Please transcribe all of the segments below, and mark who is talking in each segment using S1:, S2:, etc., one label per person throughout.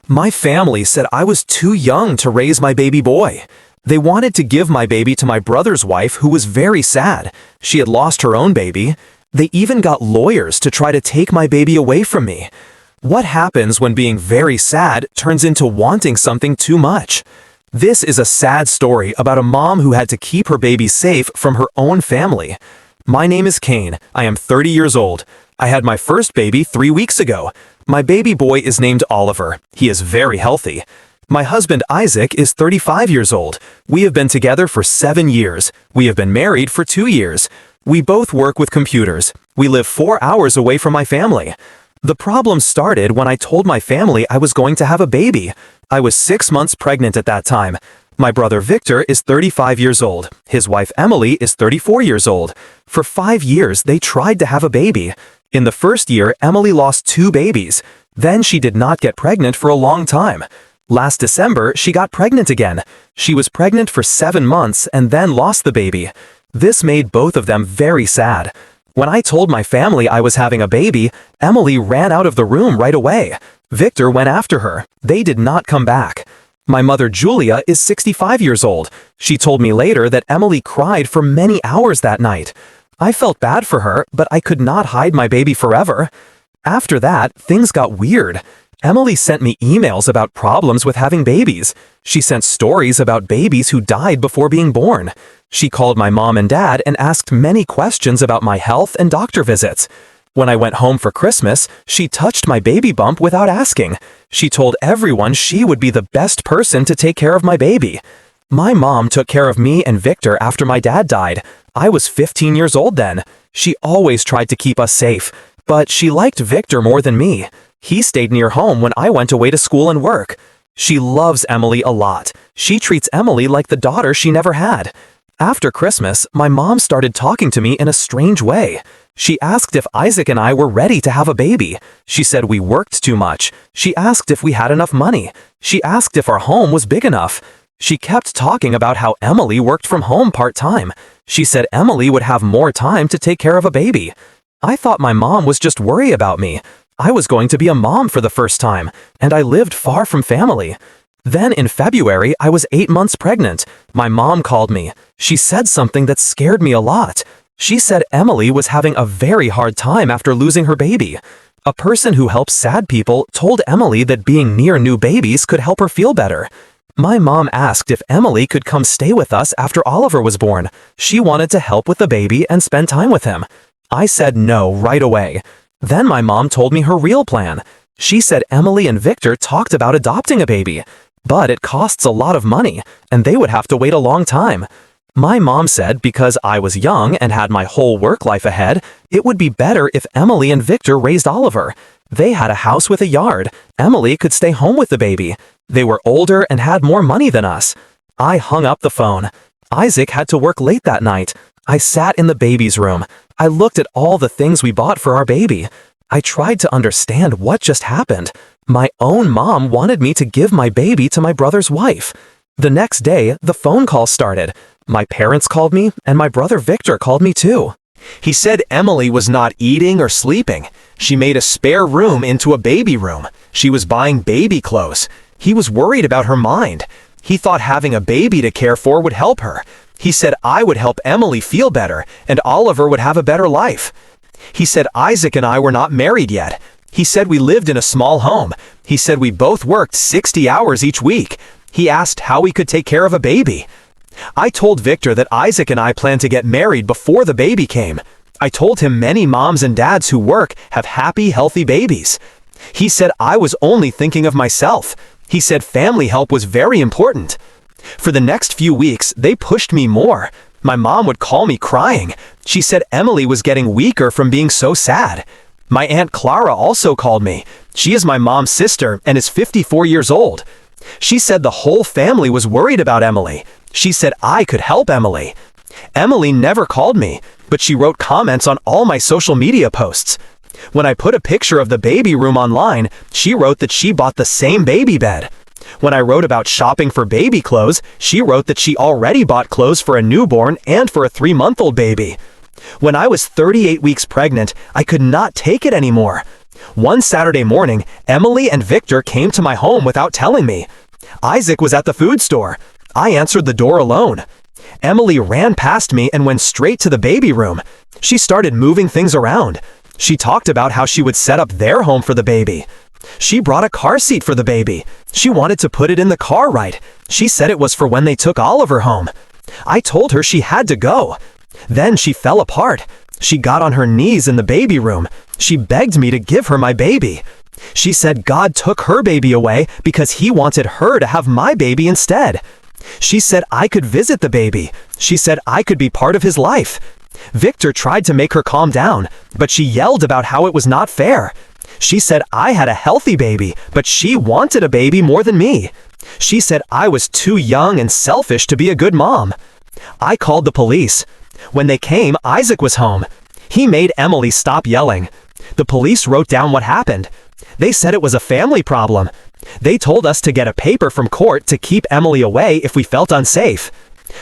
S1: My family said I was too young to raise my baby boy. They wanted to give my baby to my brother's wife, who was very sad. She had lost her own baby. They even got lawyers to try to take my baby away from me. What happens when being very sad turns into wanting something too much? This is a sad story about a mom who had to keep her baby safe from her own family. My name is Kane. I am 30 years old. I had my first baby 3 weeks ago. My baby boy is named Oliver. He is very healthy. My husband Isaac is 35 years old. We have been together for 7 years. We have been married for 2 years. We both work with computers. We live 4 hours away from my family. The problem started when I told my family I was going to have a baby. I was 6 months pregnant at that time. My brother Victor is 35 years old. His wife Emily is 34 years old. For 5 years, they tried to have a baby. In the first year, Emily lost 2 babies. Then she did not get pregnant for a long time. Last December, she got pregnant again. She was pregnant for 7 months and then lost the baby. This made both of them very sad. When I told my family I was having a baby, Emily ran out of the room right away. Victor went after her. They did not come back. My mother Julia is 65 years old. She told me later that Emily cried for many hours that night. I felt bad for her, but I could not hide my baby forever. After that, things got weird. Emily sent me emails about problems with having babies. She sent stories about babies who died before being born. She called my mom and dad and asked many questions about my health and doctor visits. When I went home for Christmas, she touched my baby bump without asking. She told everyone she would be the best person to take care of my baby. My mom took care of me and Victor after my dad died. I was 15 years old then. She always tried to keep us safe, but she liked Victor more than me. He stayed near home when I went away to school and work. She loves Emily a lot. She treats Emily like the daughter she never had. After Christmas, my mom started talking to me in a strange way. She asked if Isaac and I were ready to have a baby. She said we worked too much. She asked if we had enough money. She asked if our home was big enough. She kept talking about how Emily worked from home part-time. She said Emily would have more time to take care of a baby. I thought my mom was just worried about me. I was going to be a mom for the first time, and I lived far from family. Then in February, I was 8 months pregnant. My mom called me. She said something that scared me a lot. She said Emily was having a very hard time after losing her baby. A person who helps sad people told Emily that being near new babies could help her feel better. My mom asked if Emily could come stay with us after Oliver was born. She wanted to help with the baby and spend time with him. I said no right away. Then my mom told me her real plan. She said Emily and Victor talked about adopting a baby, but it costs a lot of money, and they would have to wait a long time. My mom said because I was young and had my whole work life ahead, it would be better if Emily and Victor raised Oliver. They had a house with a yard. Emily could stay home with the baby. They were older and had more money than us. I hung up the phone. Isaac had to work late that night. I sat in the baby's room. I looked at all the things we bought for our baby. I tried to understand what just happened. My own mom wanted me to give my baby to my brother's wife. The next day, the phone call started. My parents called me, and my brother Victor called me too. He said Emily was not eating or sleeping. She made a spare room into a baby room. She was buying baby clothes. He was worried about her mind. He thought having a baby to care for would help her. He said I would help Emily feel better, and Oliver would have a better life. He said Isaac and I were not married yet. He said we lived in a small home. He said we both worked 60 hours each week. He asked how we could take care of a baby. I told Victor that Isaac and I planned to get married before the baby came. I told him many moms and dads who work have happy, healthy babies. He said I was only thinking of myself. He said family help was very important. For the next few weeks, they pushed me more. My mom would call me crying. She said Emily was getting weaker from being so sad. My Aunt Clara also called me. She is my mom's sister and is 54 years old. She said the whole family was worried about Emily. She said I could help Emily. Emily never called me, but she wrote comments on all my social media posts. When I put a picture of the baby room online, she wrote that she bought the same baby bed. When I wrote about shopping for baby clothes, she wrote that she already bought clothes for a newborn and for a 3-month-old baby. When I was 38 weeks pregnant, I could not take it anymore. One Saturday morning, Emily and Victor came to my home without telling me. Isaac was at the food store. I answered the door alone. Emily ran past me and went straight to the baby room. She started moving things around. She talked about how she would set up their home for the baby. She brought a car seat for the baby. She wanted to put it in the car right. She said it was for when they took Oliver home. I told her she had to go. Then she fell apart. She got on her knees in the baby room. She begged me to give her my baby. She said God took her baby away because he wanted her to have my baby instead. She said I could visit the baby. She said I could be part of his life. Victor tried to make her calm down, but she yelled about how it was not fair. She said I had a healthy baby, but she wanted a baby more than me. She said I was too young and selfish to be a good mom. I called the police. When they came, Isaac was home. He made Emily stop yelling. The police wrote down what happened. They said it was a family problem. They told us to get a paper from court to keep Emily away if we felt unsafe.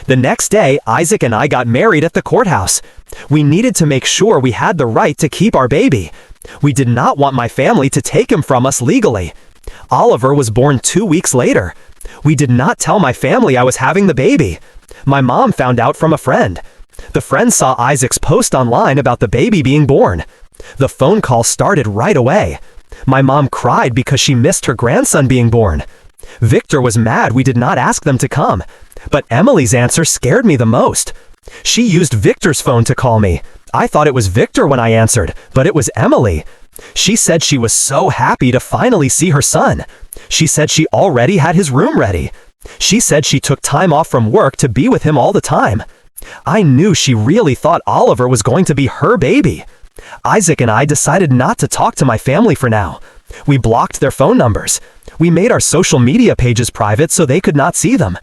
S1: The next day, Isaac and I got married at the courthouse. We needed to make sure we had the right to keep our baby. We did not want my family to take him from us legally. Oliver was born 2 weeks later. We did not tell my family I was having the baby. My mom found out from a friend. The friend saw Isaac's post online about the baby being born. The phone call started right away. My mom cried because she missed her grandson being born. Victor was mad we did not ask them to come. But Emily's answer scared me the most. She used Victor's phone to call me. I thought it was Victor when I answered, but it was Emily. She said she was so happy to finally see her son. She said she already had his room ready. She said she took time off from work to be with him all the time. I knew she really thought Oliver was going to be her baby. Isaac and I decided not to talk to my family for now. We blocked their phone numbers. We made our social media pages private so they could not see them.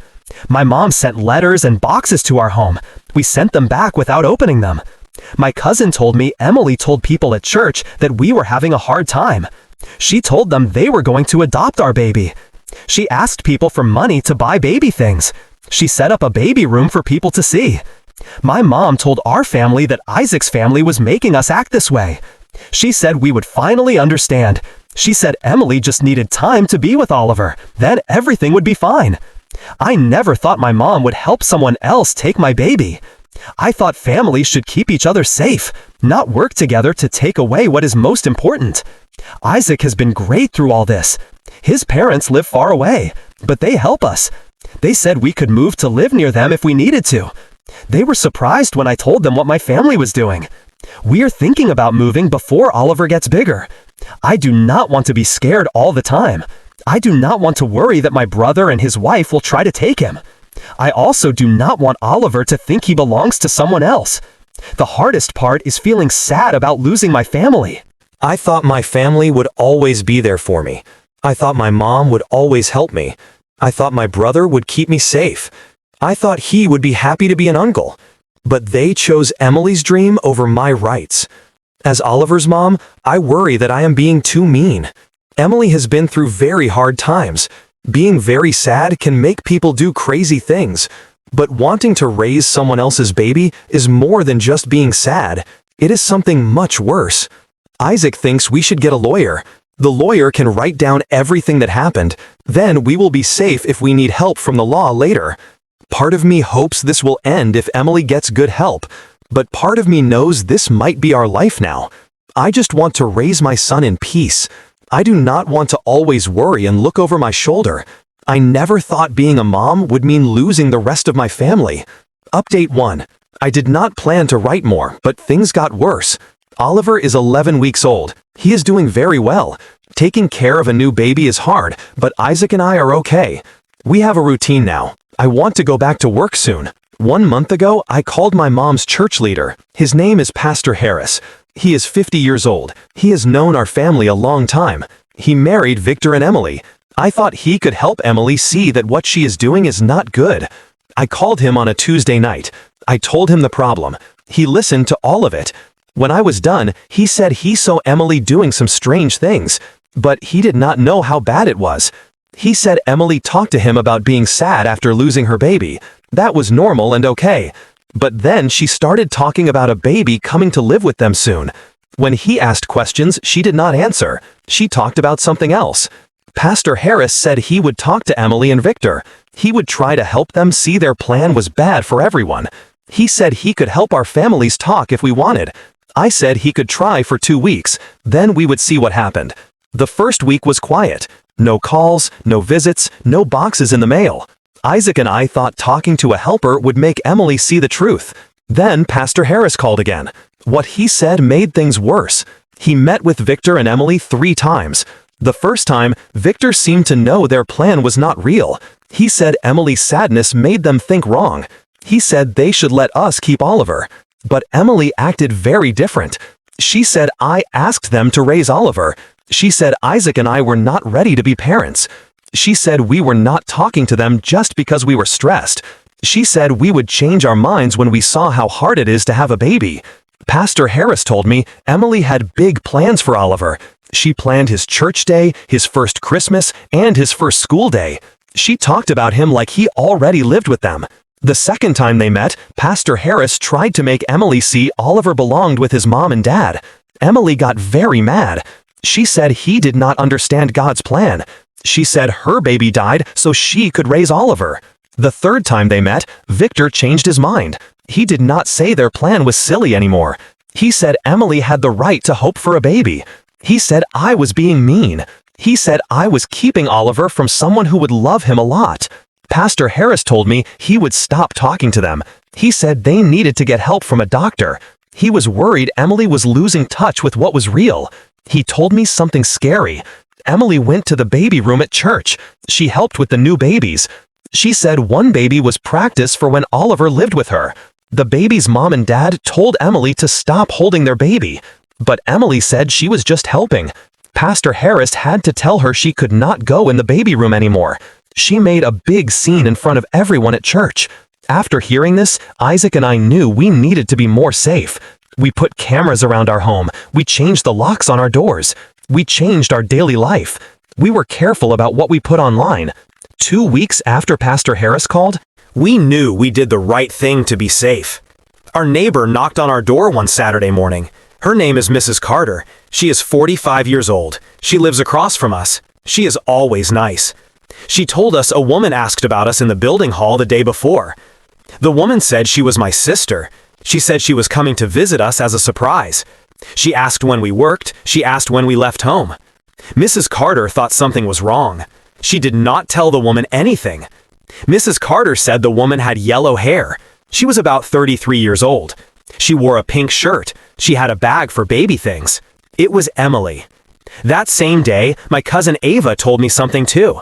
S1: My mom sent letters and boxes to our home. We sent them back without opening them. My cousin told me Emily told people at church that we were having a hard time. She told them they were going to adopt our baby. She asked people for money to buy baby things. She set up a baby room for people to see. My mom told our family that Isaac's family was making us act this way. She said we would finally understand. She said Emily just needed time to be with Oliver, then everything would be fine. I never thought my mom would help someone else take my baby. I thought families should keep each other safe, not work together to take away what is most important. Isaac has been great through all this. His parents live far away, but they help us. They said we could move to live near them if we needed to. They were surprised when I told them what my family was doing. We are thinking about moving before Oliver gets bigger. I do not want to be scared all the time. I do not want to worry that my brother and his wife will try to take him. I also do not want Oliver to think he belongs to someone else. The hardest part is feeling sad about losing my family.
S2: I thought my family would always be there for me. I thought my mom would always help me. I thought my brother would keep me safe. I thought he would be happy to be an uncle. But they chose Emily's dream over my rights. As Oliver's mom, I worry that I am being too mean. Emily has been through very hard times. Being very sad can make people do crazy things. But wanting to raise someone else's baby is more than just being sad. It is something much worse. Isaac thinks we should get a lawyer. The lawyer can write down everything that happened. Then we will be safe if we need help from the law later. Part of me hopes this will end if Emily gets good help. But part of me knows this might be our life now. I just want to raise my son in peace. I do not want to always worry and look over my shoulder. I never thought being a mom would mean losing the rest of my family. Update 1. I did not plan to write more, but things got worse. Oliver is 11 weeks old. He is doing very well. Taking care of a new baby is hard, but Isaac and I are okay. We have a routine now. I want to go back to work soon. 1 month ago, I called my mom's church leader. His name is Pastor Harris. He is 50 years old. He has known our family a long time. He married Victor and Emily. I thought he could help Emily see that what she is doing is not good. I called him on a Tuesday night. I told him the problem. He listened to all of it. When I was done, he said he saw Emily doing some strange things, but he did not know how bad it was. He said Emily talked to him about being sad after losing her baby. That was normal and okay. But then she started talking about a baby coming to live with them soon. When he asked questions, she did not answer. She talked about something else. Pastor Harris said he would talk to Emily and Victor. He would try to help them see their plan was bad for everyone. He said he could help our families talk if we wanted. I said he could try for 2 weeks, then we would see what happened. The first week was quiet. No calls, no visits, no boxes in the mail. Isaac and I thought talking to a helper would make Emily see the truth. Then Pastor Harris called again. What he said made things worse. He met with Victor and Emily 3 times. The first time, Victor seemed to know their plan was not real. He said Emily's sadness made them think wrong. He said they should let us keep Oliver. But Emily acted very different. She said I asked them to raise Oliver. She said Isaac and I were not ready to be parents. She said we were not talking to them just because we were stressed. She said we would change our minds when we saw how hard it is to have a baby. Pastor Harris told me Emily had big plans for Oliver. She planned his church day, his first Christmas, and his first school day. She talked about him like he already lived with them. The second time they met, Pastor Harris tried to make Emily see Oliver belonged with his mom and dad. Emily got very mad. She said he did not understand God's plan. She said her baby died so she could raise Oliver. The third time they met, Victor changed his mind. He did not say their plan was silly anymore. He said Emily had the right to hope for a baby. He said I was being mean. He said I was keeping Oliver from someone who would love him a lot. Pastor Harris told me he would stop talking to them. He said they needed to get help from a doctor. He was worried Emily was losing touch with what was real. He told me something scary. Emily went to the baby room at church. She helped with the new babies. She said one baby was practice for when Oliver lived with her. The baby's mom and dad told Emily to stop holding their baby. But Emily said she was just helping. Pastor Harris had to tell her she could not go in the baby room anymore. She made a big scene in front of everyone at church. After hearing this, Isaac and I knew we needed to be more safe. We put cameras around our home. We changed the locks on our doors. We changed our daily life. We were careful about what we put online. 2 weeks after Pastor Harris called,
S1: We knew we did the right thing to be safe. Our neighbor knocked on our door one Saturday morning. Her name is Mrs. Carter. She is 45 years old. She lives across from us. She is always nice. She told us a woman asked about us in the building hall the day before. The woman said she was my sister. She said she was coming to visit us as a surprise. She asked when we worked. She asked when we left home. Mrs. Carter thought something was wrong. She did not tell the woman anything. Mrs. Carter said the woman had yellow hair. She was about 33 years old. She wore a pink shirt. She had a bag for baby things. It was Emily. That same day, my cousin Ava told me something too.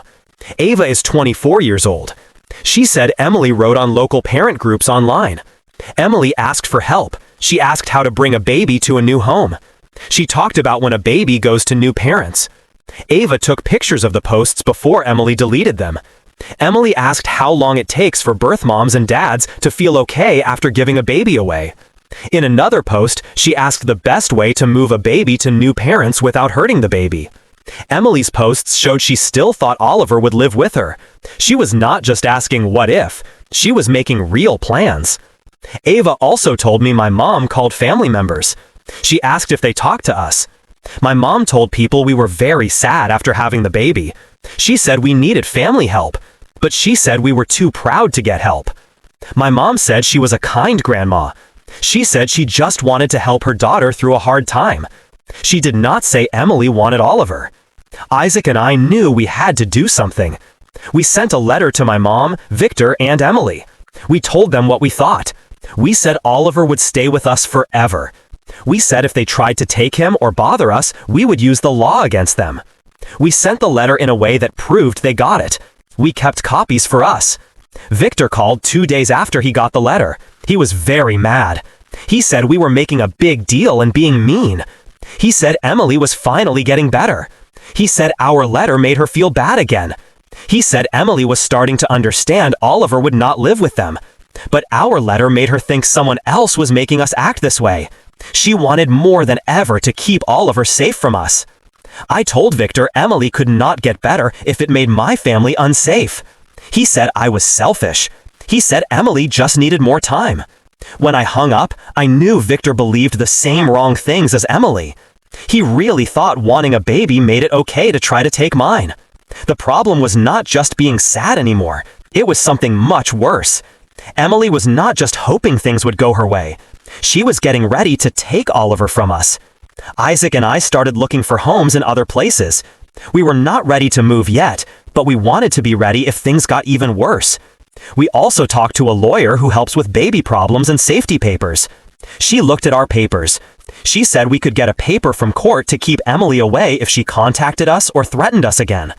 S1: Ava is 24 years old. She said Emily wrote on local parent groups online. Emily asked for help. She asked how to bring a baby to a new home. She talked about when a baby goes to new parents. Ava took pictures of the posts before Emily deleted them. Emily asked how long it takes for birth moms and dads to feel okay after giving a baby away. In another post, she asked the best way to move a baby to new parents without hurting the baby. Emily's posts showed she still thought Oliver would live with her. She was not just asking what if, she was making real plans. Ava also told me my mom called family members. She asked if they talked to us. My mom told people we were very sad after having the baby. She said we needed family help, but she said we were too proud to get help. My mom said she was a kind grandma. She said she just wanted to help her daughter through a hard time. She did not say Emily wanted Oliver. Isaac and I knew we had to do something. We sent a letter to my mom, Victor, and Emily. We told them what we thought. We said Oliver would stay with us forever. We said if they tried to take him or bother us, we would use the law against them. We sent the letter in a way that proved they got it. We kept copies for us. Victor called 2 days after he got the letter. He was very mad. He said we were making a big deal and being mean. He said Emily was finally getting better. He said our letter made her feel bad again. He said Emily was starting to understand Oliver would not live with them. But our letter made her think someone else was making us act this way. She wanted more than ever to keep Oliver safe from us. I told Victor Emily could not get better if it made my family unsafe. He said I was selfish. He said Emily just needed more time. When I hung up, I knew Victor believed the same wrong things as Emily. He really thought wanting a baby made it okay to try to take mine. The problem was not just being sad anymore. It was something much worse. Emily was not just hoping things would go her way. She was getting ready to take Oliver from us. Isaac and I started looking for homes in other places. We were not ready to move yet, but we wanted to be ready if things got even worse. We also talked to a lawyer who helps with baby problems and safety papers. She looked at our papers. She said we could get a paper from court to keep Emily away if she contacted us or threatened us again.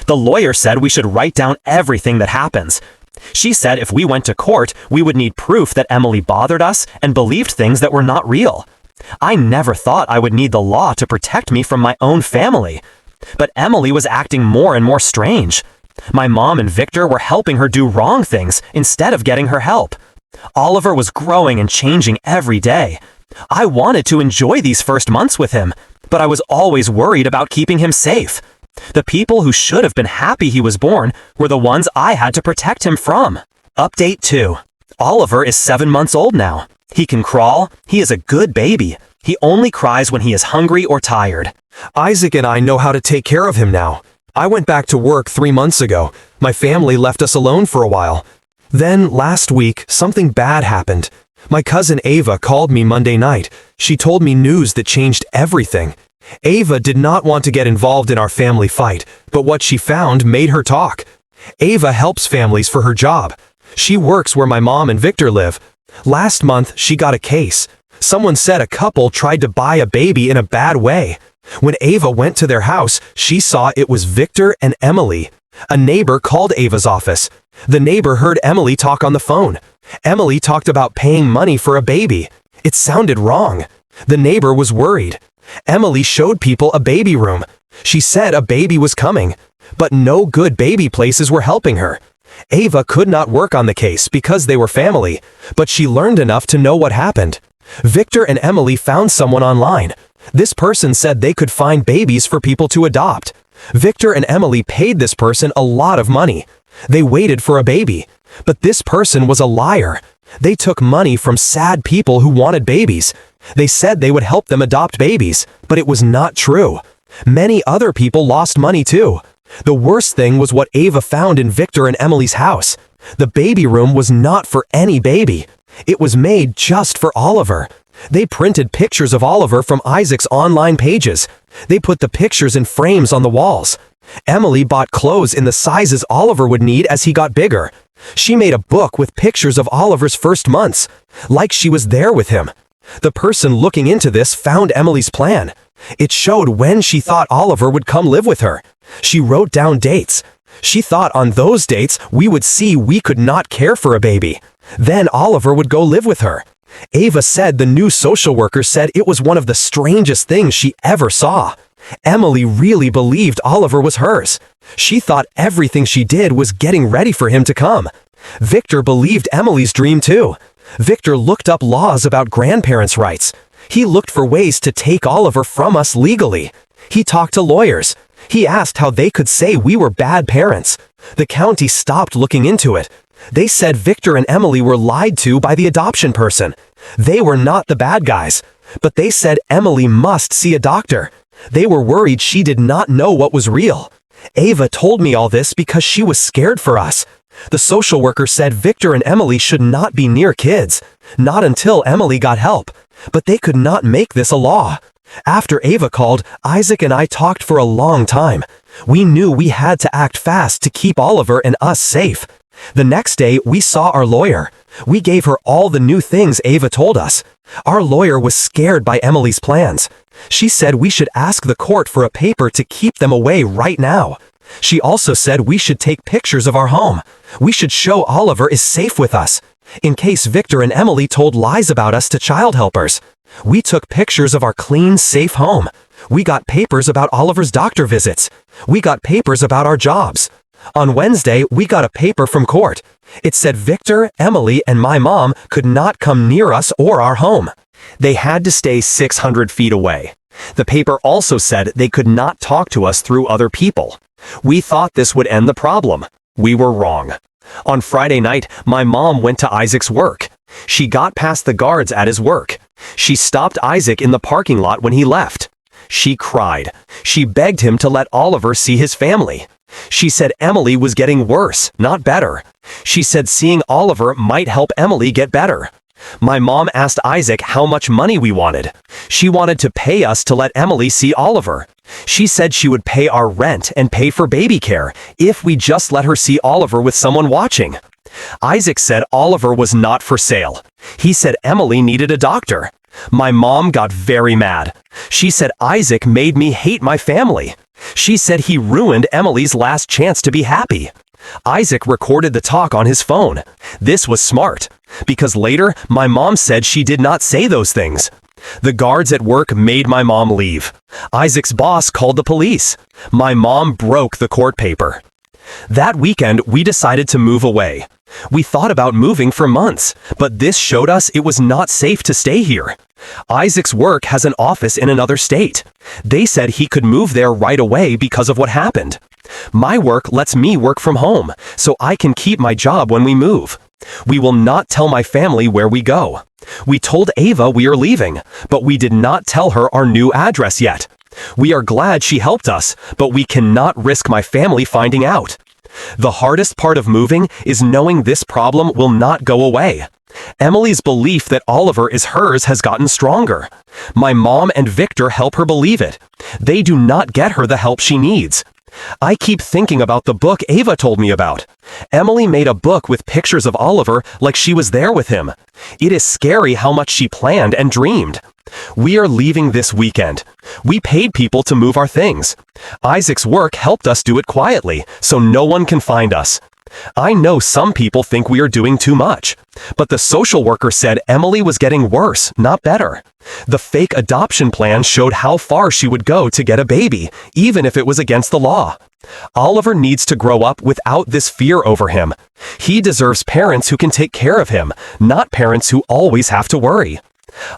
S1: The lawyer said we should write down everything that happens. She said if we went to court, we would need proof that Emily bothered us and believed things that were not real. I never thought I would need the law to protect me from my own family. But Emily was acting more and more strange. My mom and Victor were helping her do wrong things instead of getting her help. Oliver was growing and changing every day. I wanted to enjoy these first months with him, but I was always worried about keeping him safe. The people who should have been happy he was born were the ones I had to protect him from. Update 2. Oliver is 7 months old now. He can crawl. He is a good baby. He only cries when he is hungry or tired.
S2: Isaac and I know how to take care of him now. I went back to work 3 months ago. My family left us alone for a while. Then, last week, something bad happened. My cousin Ava called me Monday night. She told me news that changed everything. Ava did not want to get involved in our family fight, but what she found made her talk. Ava helps families for her job. She works where my mom and Victor live. Last month, she got a case. Someone said a couple tried to buy a baby in a bad way. When Ava went to their house, she saw it was Victor and Emily. A neighbor called Ava's office. The neighbor heard Emily talk on the phone. Emily talked about paying money for a baby. It sounded wrong. The neighbor was worried. Emily showed people a baby room. She said a baby was coming, but no good baby places were helping her. Ava could not work on the case because they were family, but she learned enough to know what happened. Victor and Emily found someone online. This person said they could find babies for people to adopt. Victor and Emily paid this person a lot of money. They waited for a baby, but this person was a liar. They took money from sad people who wanted babies. They said they would help them adopt babies, but it was not true. Many other people lost money too. The worst thing was what Ava found in Victor and Emily's house. The baby room was not for any baby. It was made just for Oliver. They printed pictures of Oliver from Isaac's online pages. They put the pictures in frames on the walls. Emily bought clothes in the sizes Oliver would need as he got bigger. She made a book with pictures of Oliver's first months, like she was there with him. The person looking into this found Emily's plan. It showed when she thought Oliver would come live with her. She wrote down dates. She thought on those dates we would see we could not care for a baby. Then Oliver would go live with her. Ava said the new social worker said it was one of the strangest things she ever saw. Emily really believed Oliver was hers. She thought everything she did was getting ready for him to come. Victor believed Emily's dream too. Victor looked up laws about grandparents' rights. He looked for ways to take Oliver from us legally. He talked to lawyers. He asked how they could say we were bad parents. The county stopped looking into it. They said Victor and Emily were lied to by the adoption person. They were not the bad guys, but they said Emily must see a doctor. They were worried she did not know what was real. Ava told me all this because she was scared for us. The social worker said Victor and Emily should not be near kids, not until Emily got help, but they could not make this a law. After Ava called, Isaac and I talked for a long time. We knew we had to act fast to keep Oliver and us safe. The next day, we saw our lawyer. We gave her all the new things Ava told us. Our lawyer was scared by Emily's plans. She said we should ask the court for a paper to keep them away right now. She also said we should take pictures of our home. We should show Oliver is safe with us, in case Victor and Emily told lies about us to child helpers. We took pictures of our clean, safe home. We got papers about Oliver's doctor visits. We got papers about our jobs. On Wednesday, we got a paper from court. It said Victor, Emily, and my mom could not come near us or our home. They had to stay 600 feet away. The paper also said they could not talk to us through other people. We thought this would end the problem. We were wrong. On Friday night, my mom went to Isaac's work.
S1: She got past the guards at his work. She stopped Isaac in the parking lot when he left. She cried. She begged him to let Oliver see his family. She said Emily was getting worse, not better. She said seeing Oliver might help Emily get better. My mom asked Isaac how much money we wanted. She wanted to pay us to let Emily see Oliver. She said she would pay our rent and pay for baby care if we just let her see Oliver with someone watching. Isaac said Oliver was not for sale. He said Emily needed a doctor. My mom got very mad. She said Isaac made me hate my family. She said he ruined Emily's last chance to be happy. Isaac recorded the talk on his phone. This was smart, because later my mom said she did not say those things. The guards at work made my mom leave. Isaac's boss called the police. My mom broke the court paper. That weekend, we decided to move away. We thought about moving for months, but this showed us it was not safe to stay here. Isaac's work has an office in another state. They said he could move there right away because of what happened. My work lets me work from home, so I can keep my job when we move. We will not tell my family where we go. We told Ava we are leaving, but we did not tell her our new address yet. We are glad she helped us, but we cannot risk my family finding out. The hardest part of moving is knowing this problem will not go away. Emily's belief that Oliver is hers has gotten stronger. My mom and Victor help her believe it. They do not get her the help she needs. I keep thinking about the book Ava told me about. Emily made a book with pictures of Oliver like she was there with him. It is scary how much she planned and dreamed. We are leaving this weekend. We paid people to move our things. Isaac's work helped us do it quietly, so no one can find us. I know some people think we are doing too much, but the social worker said Emily was getting worse, not better. The fake adoption plan showed how far she would go to get a baby, even if it was against the law. Oliver needs to grow up without this fear over him. He deserves parents who can take care of him, not parents who always have to worry.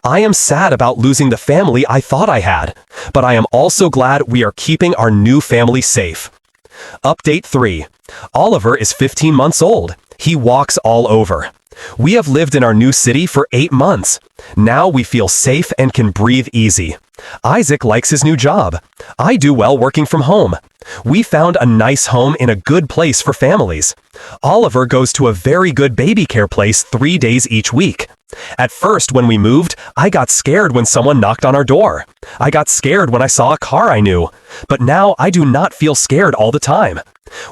S1: I am sad about losing the family I thought I had, but I am also glad we are keeping our new family safe. Update 3. Oliver is 15 months old. He walks all over. We have lived in our new city for 8 months. Now we feel safe and can breathe easy. Isaac likes his new job. I do well working from home. We found a nice home in a good place for families. Oliver goes to a very good baby care place 3 days each week. At first, when we moved, I got scared when someone knocked on our door. I got scared when I saw a car I knew. But now I do not feel scared all the time.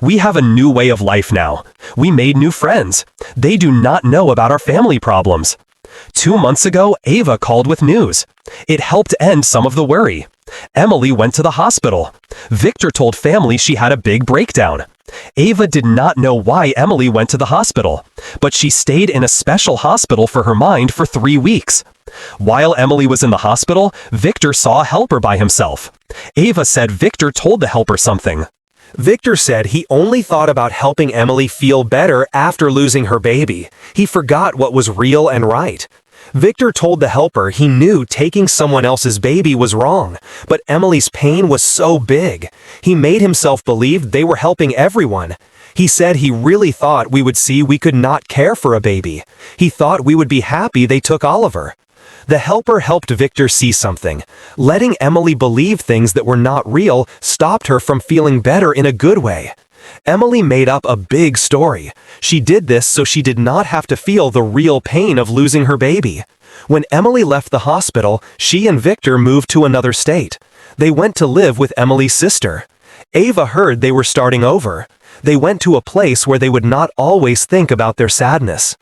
S1: We have a new way of life now. We made new friends. They do not know about our family problems. 2 months ago, Ava called with news. It helped end some of the worry. Emily went to the hospital. Victor told family she had a big breakdown. Ava did not know why Emily went to the hospital, but she stayed in a special hospital for her mind for 3 weeks. While Emily was in the hospital, Victor saw a helper by himself. Ava said Victor told the helper something. Victor said he only thought about helping Emily feel better after losing her baby. He forgot what was real and right. Victor told the helper he knew taking someone else's baby was wrong, but Emily's pain was so big. He made himself believe they were helping everyone. He said he really thought we would see we could not care for a baby. He thought we would be happy they took Oliver. The helper helped Victor see something. Letting Emily believe things that were not real stopped her from feeling better in a good way. Emily made up a big story. She did this so she did not have to feel the real pain of losing her baby. When Emily left the hospital, she and Victor moved to another state. They went to live with Emily's sister. Ava heard they were starting over. They went to a place where they would not always think about their sadness.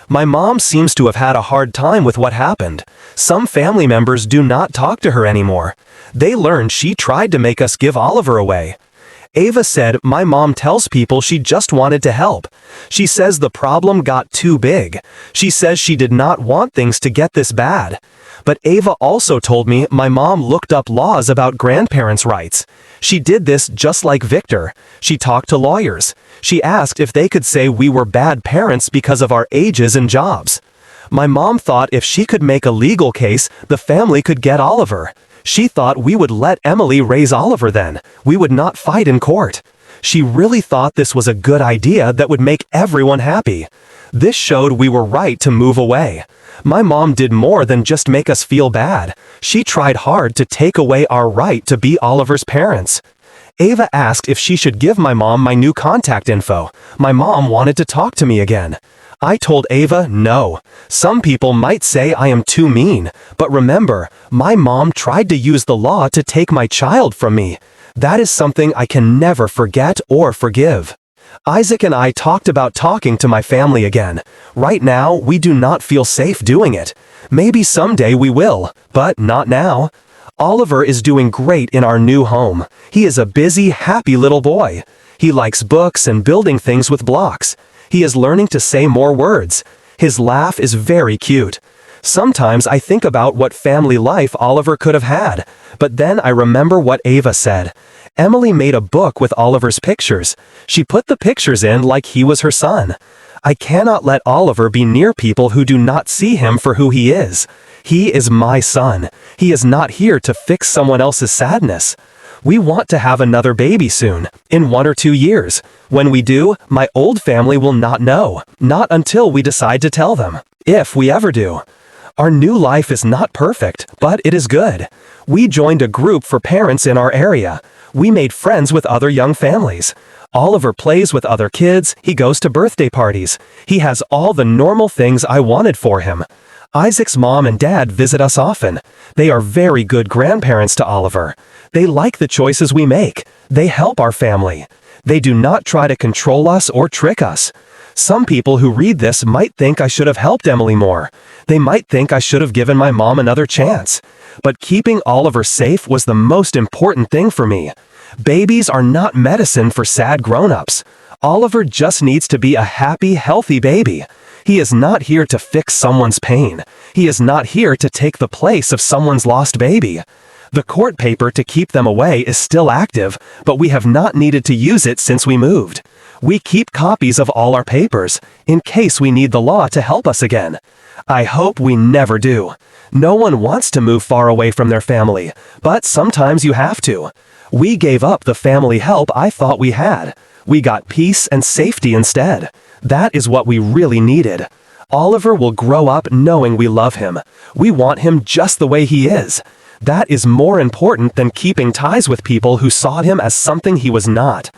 S1: My mom seems to have had a hard time with what happened. Some family members do not talk to her anymore. They learned she tried to make us give Oliver away. Ava said my mom tells people she just wanted to help. She says the problem got too big. She says she did not want things to get this bad. But Ava also told me my mom looked up laws about grandparents' rights. She did this just like Victor. She talked to lawyers. She asked if they could say we were bad parents because of our ages and jobs. My mom thought if she could make a legal case, the family could get Oliver. She thought we would let Emily raise Oliver then. We would not fight in court. She really thought this was a good idea that would make everyone happy.
S2: This showed we were right to move away. My mom did more than just make us feel bad. She tried hard to take away our right to be Oliver's parents. Ava asked if she should give my mom my new contact info. My mom wanted to talk to me again. I told Ava no. Some people might say I am too mean, but remember, my mom tried to use the law to take my child from me. That is something I can never forget or forgive. Isaac and I talked about talking to my family again. Right now, we do not feel safe doing it. Maybe someday we will, but not now. Oliver is doing great in our new home. He is a busy, happy little boy. He likes books and building things with blocks. He is learning to say more words. His laugh is very cute. Sometimes I think about what family life Oliver could have had, but then I remember what Ava said. Emily made a book with Oliver's pictures. She put the pictures in like he was her son. I cannot let Oliver be near people who do not see him for who he is. He is my son. He is not here to fix someone else's sadness. We want to have another baby soon, in 1 or 2 years. When we do, my old family will not know, not until we decide to tell them, if we ever do. Our new life is not perfect, but it is good. We joined a group for parents in our area. We made friends with other young families. Oliver plays with other kids, he goes to birthday parties. He has all the normal things I wanted for him. Isaac's mom and dad visit us often. They are very good grandparents to Oliver. They like the choices we make. They help our family. They do not try to control us or trick us. Some people who read this might think I should have helped Emily more. They might think I should have given my mom another chance. But keeping Oliver safe was the most important thing for me. Babies are not medicine for sad grown-ups. Oliver just needs to be a happy, healthy baby. He is not here to fix someone's pain. He is not here to take the place of someone's lost baby. The court paper to keep them away is still active, but we have not needed to use it since we moved. We keep copies of all our papers, in case we need the law to help us again. I hope we never do. No one wants to move far away from their family, but sometimes you have to. We gave up the family help I thought we had. We got peace and safety instead. That is what we really needed. Oliver will grow up knowing we love him. We want him just the way he is. That is more important than keeping ties with people who saw him as something he was not.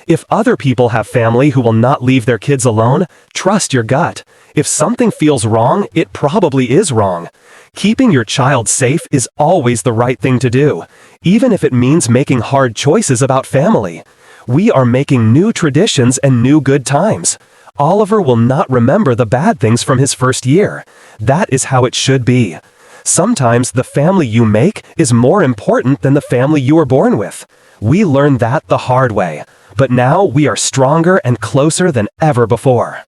S2: If other people have family who will not leave their kids alone, trust your gut. If something feels wrong, it probably is wrong. Keeping your child safe is always the right thing to do, even if it means making hard choices about family. We are making new traditions and new good times. Oliver will not remember the bad things from his first year. That is how it should be. Sometimes the family you make is more important than the family you were born with. We learned that the hard way, but now we are stronger and closer than ever before.